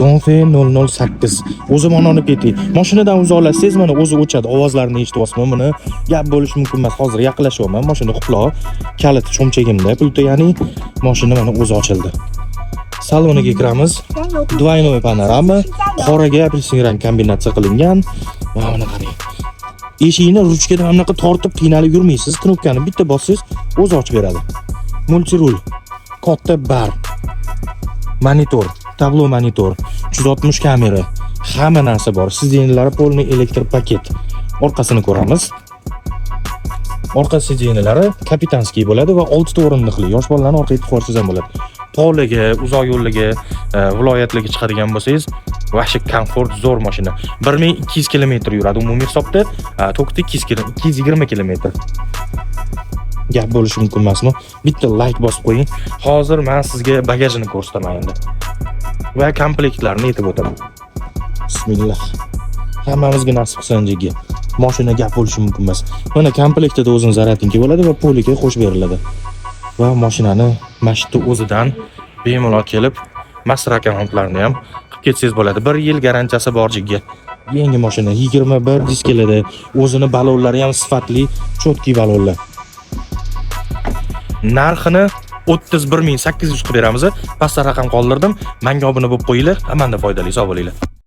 Donfe 008. O'zi mana olib keting. Mashinadan o'zi olasiz, mana o'zi o'chadi. Ovozlarini eshityapsizmi? Buni gap bo'lishi mumkin emas. Hozir yaqinlashyapman. Mashina quloq, kalit cho'mchagimda. Pulta, ya'ni mashina mana o'zi ochildi. Saloniga kiramiz. Двойной panorama, qoraga apelsin rang kombinatsiya qilingan. Mana qarang. Eshikni ruchkadan ham bunaqa tortib qiynalib yurmaysiz. Knopkani bitta bossangiz, o'zi ochib beradi. Multirul, katta bar, monitor, tablo monitor, 360 kamera, hamma narsa bor. Sidenlari polni elektr paket. Orqasini ko'ramiz. Orqa sidenlari kapitanskiy bo'ladi va 6 ta o'rindiqli. Yosh bolalarni orqaga tiqib yuborsangiz ham bo'ladi. Tog'larga, uzoq yo'llarga, viloyatlarga chiqadigan bo'lsangiz, vahsha komfort zo'r mashina. 1200 km yuradi umumiy hisobda, to'qda 220 km. Gap bo'lishi mumkin emasmi? Bitta like bosib qo'ying. Hozir men sizga bagajini ko'rsataman endi. Va komplektlarni aytib o'taman. Bismillah. Hammamizga nasib qilsin jigi. Mashina gap bo'lishi mumkin emas. Mana komplektida o'zining zaratinki bo'ladi va poliga qo'shib beriladi. Va mashinani mashina o'zidan bemalol kelib, masrak remontlarini ham qilib ketsangiz bo'ladi. 1 yil garantiyasi bor jigi. Yangi mashina 21 diskelada, o'zini balonlari ham sifatli, cho'tki balonlar. Narxini 31800 qilib beramiz. Pastda raqam qoldirdim. Menga obuna bo'lib qo'yinglar. Hammaga foydali hisob bo'linglar.